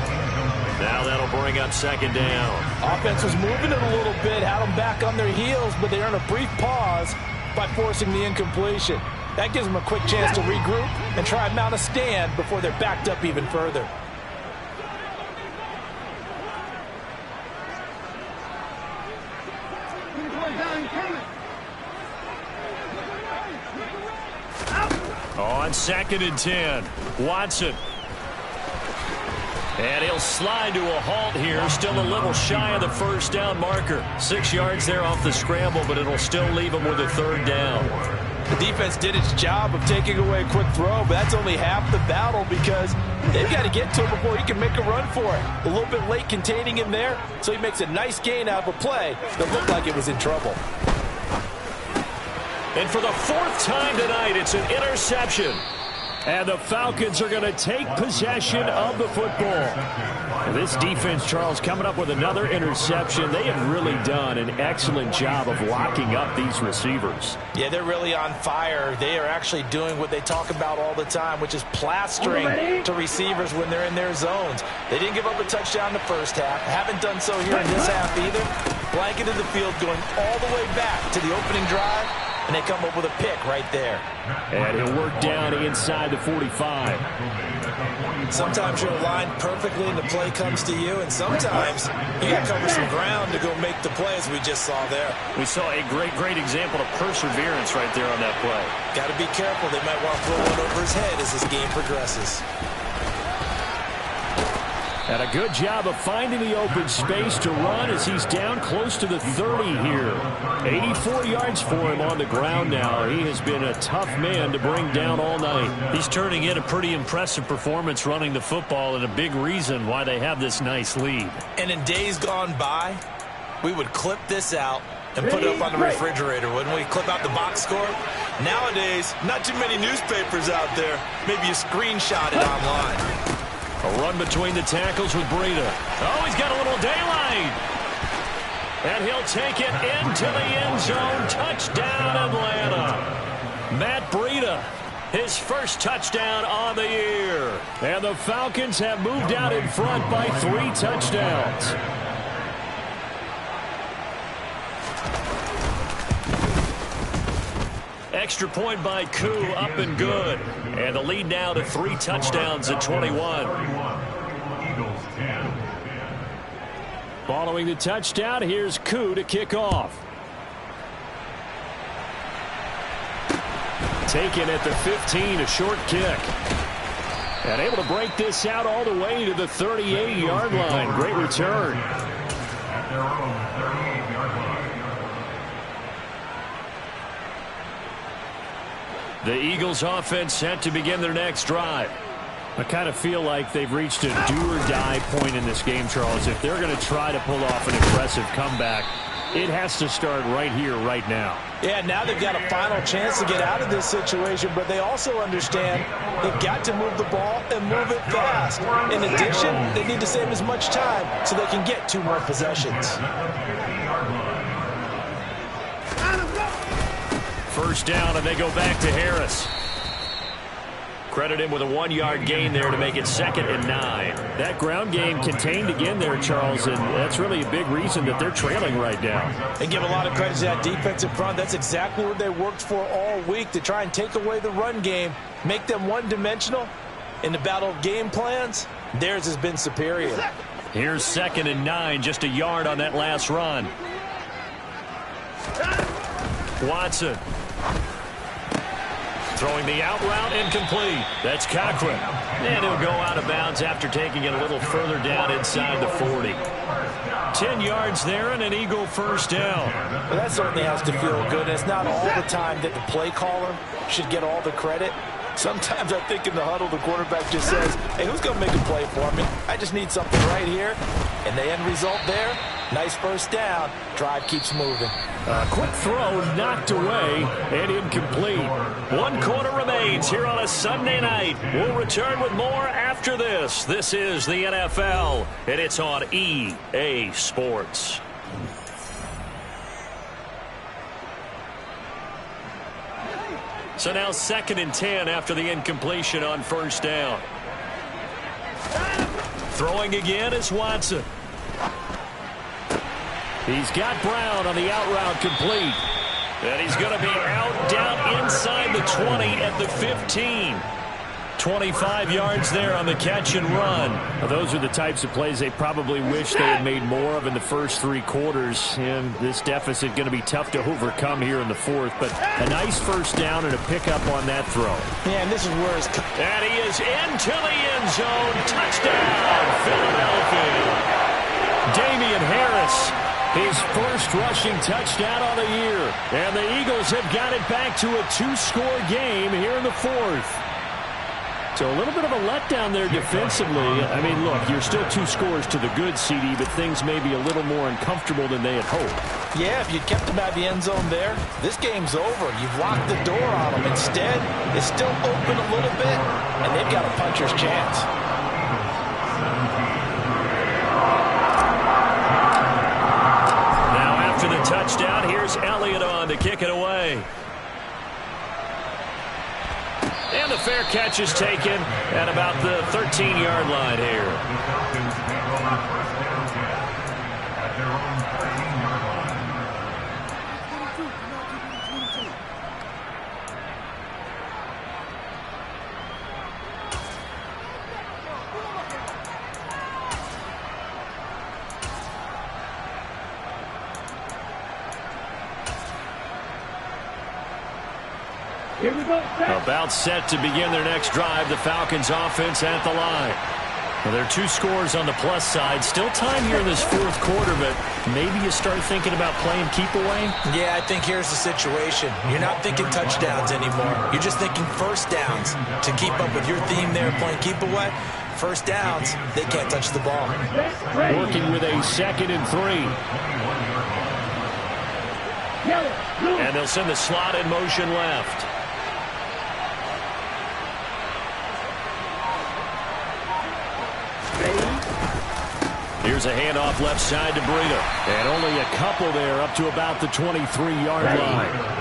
Now that'll bring up 2nd down. Offense was moving it a little bit, had them back on their heels, but they earned a brief pause by forcing the incompletion. That gives them a quick chance to regroup and try and mount a stand before they're backed up even further. On 2nd and 10, Watson. And he'll slide to a halt here, still a little shy of the 1st down marker. 6 yards there off the scramble, but it'll still leave him with a 3rd down. The defense did its job of taking away a quick throw, but that's only half the battle because they've got to get to him before he can make a run for it. A little bit late containing him there, so he makes a nice gain out of a play that looked like it was in trouble. And for the 4th time tonight, it's an interception. And the Falcons are going to take possession of the football. This defense, Charles, coming up with another interception. They have really done an excellent job of locking up these receivers. Yeah, they're really on fire. They are actually doing what they talk about all the time, which is plastering to receivers when they're in their zones. They didn't give up a touchdown in the 1st half. Haven't done so here in this half either. Blanketed the field going all the way back to the opening drive, and they come up with a pick right there. And he'll work down inside the 45. Sometimes you're aligned perfectly and the play comes to you, and sometimes you got to cover some ground to go make the play, as we just saw there. We saw a great example of perseverance right there on that play. Got to be careful. They might want to throw one over his head as this game progresses. And a good job of finding the open space to run as he's down close to the 30 here. 84 yards for him on the ground now. He has been a tough man to bring down all night. He's turning in a pretty impressive performance running the football, and a big reason why they have this nice lead. And in days gone by, we would clip this out and put it up on the refrigerator, wouldn't we? Clip out the box score. Nowadays, not too many newspapers out there. Maybe you screenshot it online. A run between the tackles with Breida. Oh, he's got a little daylight. And he'll take it into the end zone. Touchdown, Atlanta. Matt Breida, his first touchdown on the year. And the Falcons have moved out in front by 3 touchdowns. Extra point by Koo, up and good. And the lead now to 3 touchdowns at 21. Eagles 10. Following the touchdown, here's Koo to kick off. Taken at the 15, a short kick. And able to break this out all the way to the 38-yard line. Great return. At their own 38-yard line. The Eagles offense set to begin their next drive. I kind of feel like they've reached a do-or-die point in this game, Charles. If they're going to try to pull off an impressive comeback, it has to start right here, right now. Yeah, now they've got a final chance to get out of this situation, but they also understand they've got to move the ball and move it fast. In addition, they need to save as much time so they can get 2 more possessions. First down, and they go back to Harris. Credit him with a 1-yard gain there to make it 2nd and 9. That ground game contained again there, Charles, and that's really a big reason that they're trailing right now. They give a lot of credit to that defensive front. That's exactly what they worked for all week, to try and take away the run game, make them one-dimensional. In the battle of game plans, theirs has been superior. Here's 2nd and 9, just a yard on that last run. Watson. Throwing the out route, incomplete. That's Cochran. And he'll go out of bounds after taking it a little further down inside the 40. 10 yards there and an Eagle first down. Well, that certainly has to feel good. And it's not all the time that the play caller should get all the credit. Sometimes I think in the huddle, the quarterback just says, hey, who's going to make a play for me? I just need something right here. And the end result there, nice first down. Drive keeps moving. Quick throw knocked away and incomplete. 1 quarter remains here on a Sunday night. We'll return with more after this. This is the NFL, and it's on EA Sports. So now 2nd and 10 after the incompletion on first down. Throwing again is Watson. He's got Brown on the out route complete. And he's going to be out down inside the 20 at the 15. 25 yards there on the catch and run. Well, those are the types of plays they probably wish they had made more of in the first 3 quarters. And this deficit going to be tough to overcome here in the 4th. But a nice first down and a pickup on that throw. Yeah, and this is where it's... And he is into the end zone. Touchdown, Philadelphia. Damian Harris, his first rushing touchdown on the year. And the Eagles have got it back to a 2-score game here in the 4th. So a little bit of a letdown there defensively. I mean, look, you're still 2 scores to the good, CD, but things may be a little more uncomfortable than they had hoped. Yeah, if you kept them out of the end zone there, this game's over. You've locked the door on them. Instead, it's still open a little bit, and they've got a puncher's chance. Now after the touchdown, here's Elliott on to kick it away. And the fair catch is taken at about the 13-yard line here. At their own 13-yard line. Here we go. About set to begin their next drive. The Falcons offense at the line. Well, there are 2 scores on the plus side. Still time here in this 4th quarter, but maybe you start thinking about playing keep away? Yeah, I think here's the situation. You're not thinking touchdowns anymore. You're just thinking first downs. To keep up with your theme there, playing keep away, first downs, they can't touch the ball. Working with a 2nd and 3. And they'll send the slot in motion left. Here's a handoff left side to Breida. And only a couple there up to about the 23-yard line.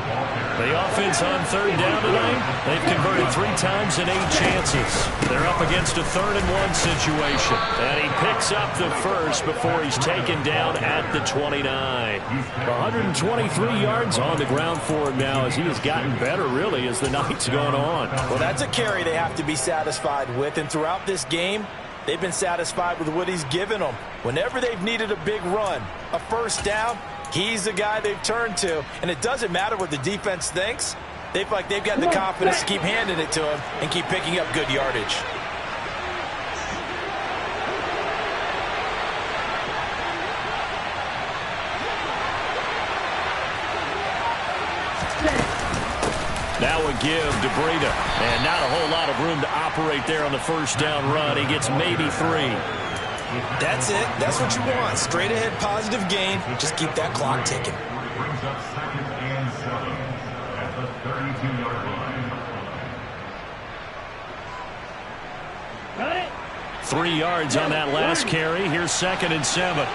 The offense on third down tonight, they've converted 3 times in 8 chances. They're up against a 3rd-and-1 situation. And he picks up the first before he's taken down at the 29. 123 yards on the ground for him now as he has gotten better, really, as the night's gone on. Well, that's a carry they have to be satisfied with. And throughout this game, they've been satisfied with what he's given them. Whenever they've needed a big run, a first down, he's the guy they've turned to. And it doesn't matter what the defense thinks. They feel like they've got the confidence to keep handing it to him and keep picking up good yardage. Now a give to Breida. And not a whole lot of room to operate there on the first down run. He gets maybe 3. That's it. That's what you want. Straight ahead positive gain. Just keep that clock ticking. Brings up 2nd and 7 at the 32-yard line. Got it. 3 yards on that last carry. Here's 2nd and 7.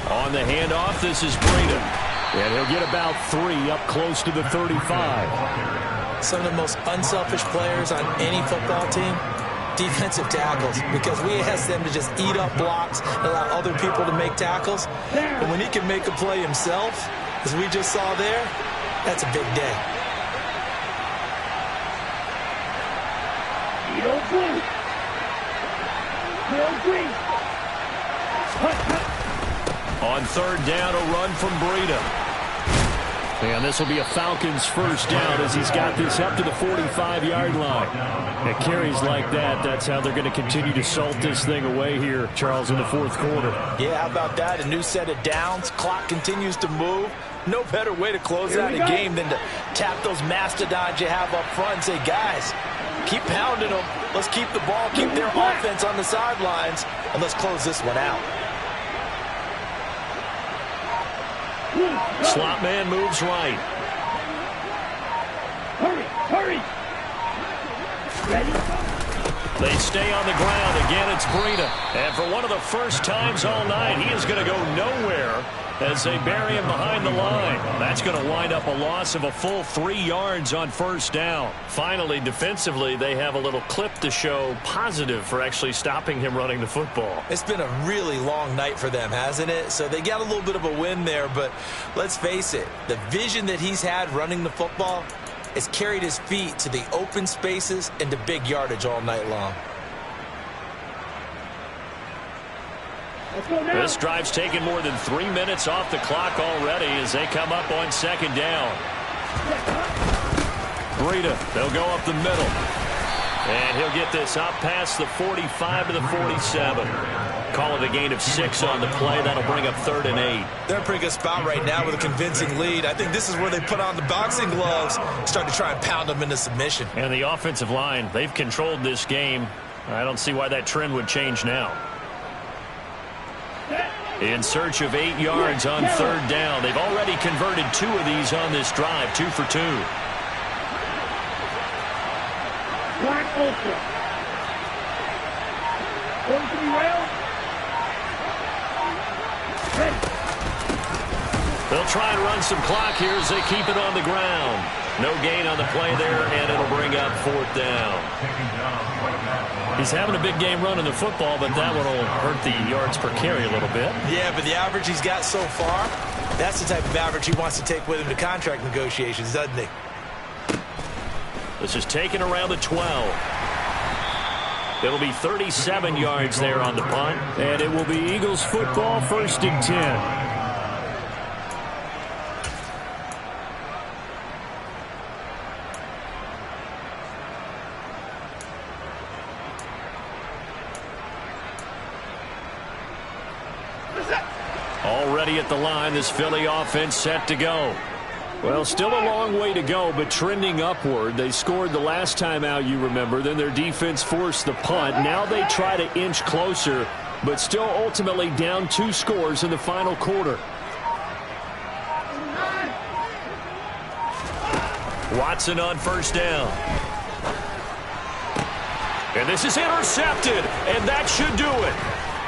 On the handoff, this is Breida. And he'll get about 3 up close to the 35. Some of the most unselfish players on any football team, defensive tackles, because we ask them to just eat up blocks and allow other people to make tackles. And when he can make a play himself, as we just saw there, that's a big day. You don't blink. You don't blink. On third down, a run from Breida. And this will be a Falcons first down as he's got this up to the 45-yard line. At carries like that, that's how they're going to continue to salt this thing away here, Charles, in the 4th quarter. Yeah, how about that? A new set of downs. Clock continues to move. No better way to close out a game than to tap those mastodons you have up front and say, guys, keep pounding them. Let's keep the ball, keep their offense on the sidelines, and let's close this one out. Slot man moves right. Hurry. Ready? They stay on the ground. Again, it's Breida. And for one of the first times all night, he is going to go nowhere as they bury him behind the line. That's going to wind up a loss of a full 3 yards on first down. Finally, defensively, they have a little clip to show positive for actually stopping him running the football. It's been a really long night for them, hasn't it? So they got a little bit of a win there, but let's face it, the vision that he's had running the football has carried his feet to the open spaces and to big yardage all night long. This drive's taken more than 3 minutes off the clock already as they come up on second down. Breida, they'll go up the middle. And he'll get this up past the 45 to the 47. Call it a gain of 6 on the play. That'll bring up 3rd and 8. They're in a pretty good spot right now with a convincing lead. I think this is where they put on the boxing gloves, start to try and pound them into submission. And the offensive line, they've controlled this game. I don't see why that trend would change now. In search of 8 yards on third down. They've already converted 2 of these on this drive, 2 for 2. Black ultra. Going to be well. Ready. They'll try and run some clock here as they keep it on the ground. No gain on the play there, and it'll bring up 4th down. He's having a big game running the football, but that one will hurt the yards per carry a little bit. Yeah, but the average he's got so far, that's the type of average he wants to take with him to contract negotiations, doesn't he? This is taken around the 12. It'll be 37 yards there on the punt. And it will be Eagles football, 1st and 10. Already at the line, this Philly offense set to go. Well, still a long way to go, but trending upward. They scored the last time out, you remember. Then their defense forced the punt. Now they try to inch closer, but still ultimately down 2 scores in the final quarter. Watson on first down. And this is intercepted, and that should do it.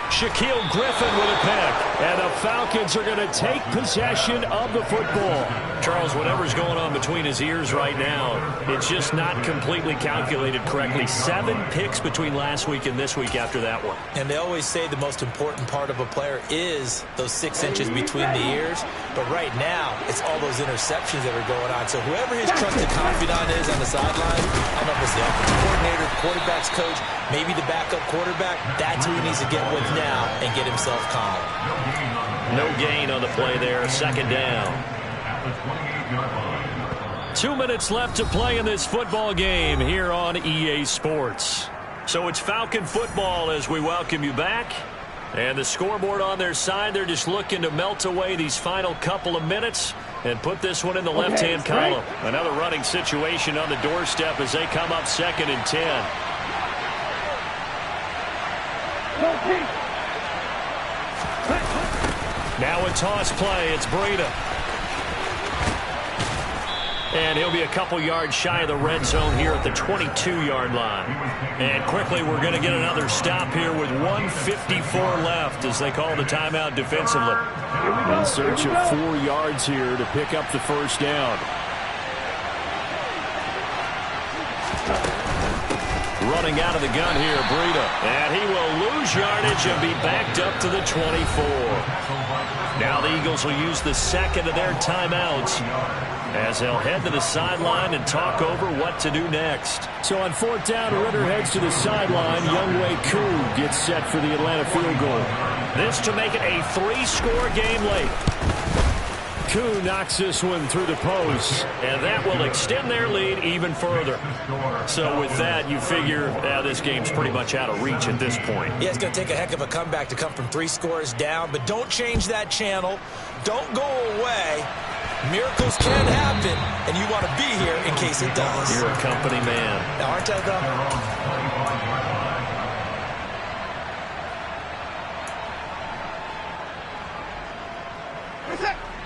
Shaquille Griffin with a pick. And the Falcons are going to take possession of the football. Charles, whatever's going on between his ears right now, it's just not completely calculated correctly. 7 picks between last week and this week after that one. And they always say the most important part of a player is those 6 inches between the ears. But right now, it's all those interceptions that are going on. So whoever his trusted confidant is on the sideline, I don't know if it's the offensive coordinator, the quarterback's coach, maybe the backup quarterback, that's who he needs to get with now and get himself calm. No gain on the play there. Second down. 2 minutes left to play in this football game here on EA Sports. So it's Falcon football as we welcome you back. And the scoreboard on their side, they're just looking to melt away these final couple of minutes and put this one in the left-hand column. Another running situation on the doorstep as they come up 2nd and 10. Now a toss play. It's Breida. And he'll be a couple yards shy of the red zone here at the 22-yard line. And quickly we're going to get another stop here with 1:54 left as they call the timeout defensively. In search of 4 yards here to pick up the first down. Running out of the gun here, Breida. And he will lose yardage and be backed up to the 24. Now the Eagles will use the second of their timeouts as they'll head to the sideline and talk over what to do next. So on 4th down, Ritter heads to the sideline. Younghoe Koo gets set for the Atlanta field goal. This to make it a 3-score game late. Koo knocks this one through the post. And that will extend their lead even further. So with that, you figure this game's pretty much out of reach at this point. Yeah, it's going to take a heck of a comeback to come from 3 scores down. But don't change that channel. Don't go away. Miracles can happen, and you want to be here in case it does. You're a company man. Now, aren't I,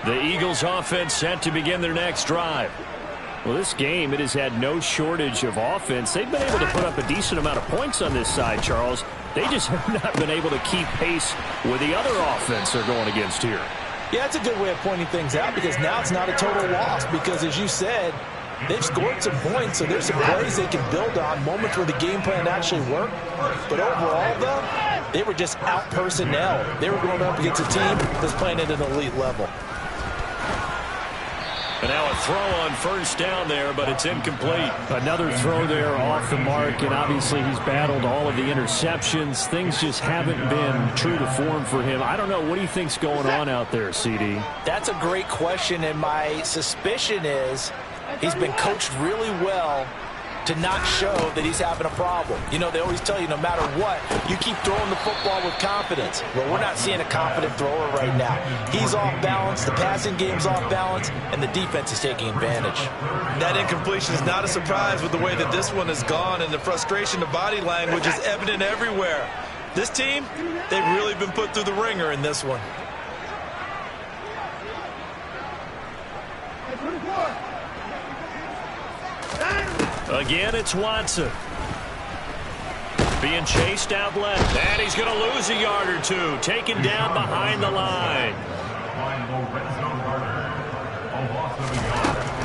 though? The Eagles offense set to begin their next drive. Well, this game, it has had no shortage of offense. They've been able to put up a decent amount of points on this side, Charles. They just have not been able to keep pace with the other offense they're going against here. Yeah, it's a good way of pointing things out because now it's not a total loss because, as you said, they've scored some points, so there's some plays they can build on, moments where the game plan actually worked. But overall, though, they were just out-personnel. They were going up against a team that's playing at an elite level. And now a throw on first down there, but it's incomplete. Another throw there off the mark, and obviously he's battled all of the interceptions. Things just haven't been true to form for him. I don't know. What do you think's going on out there, CD? That's a great question, and my suspicion is he's been coached really well to not show that he's having a problem. You know, they always tell you no matter what, you keep throwing the football with confidence. Well, we're not seeing a confident thrower right now. He's off balance, the passing game's off balance, and the defense is taking advantage. That incompletion is not a surprise with the way that this one has gone, and the frustration, the body language is evident everywhere. This team, they've really been put through the ringer in this one. Again, it's Watson. Being chased out left. And he's going to lose a yard or two. Taken down behind the line.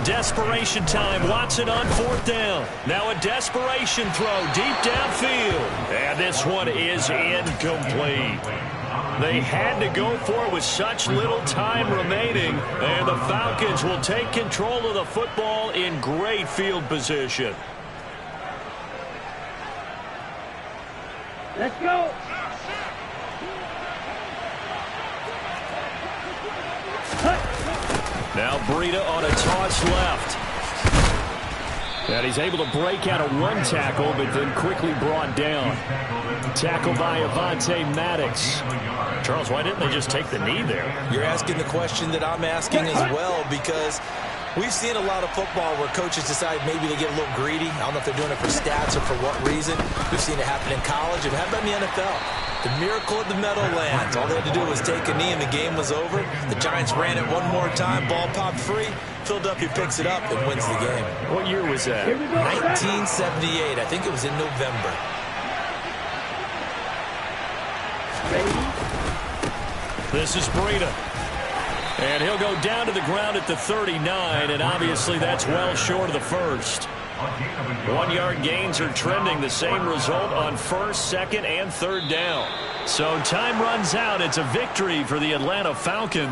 Desperation time. Watson on 4th down. Now a desperation throw deep downfield. And this one is incomplete. They had to go for it with such little time remaining, and the Falcons will take control of the football in great field position. Let's go. Now Breida on a toss left. And he's able to break out of one tackle, but then quickly brought down. Tackle by Avonte Maddox. Charles, why didn't they just take the knee there? You're asking the question that I'm asking as well, because We've seen a lot of football where coaches decide maybe they get a little greedy. I don't know if they're doing it for stats or for what reason. We've seen it happen in college, and how about in the NFL? The miracle of the Meadowlands. All they had to do was take a knee, and the game was over. The Giants ran it one more time. Ball popped free. Philadelphia picks it up and wins the game. What year was that? 1978. I think it was in November. This is Breida. And he'll go down to the ground at the 39, and obviously that's well short of the first. 1 yard gains are trending. The same result on first, second, and third down. So time runs out. It's a victory for the Atlanta Falcons.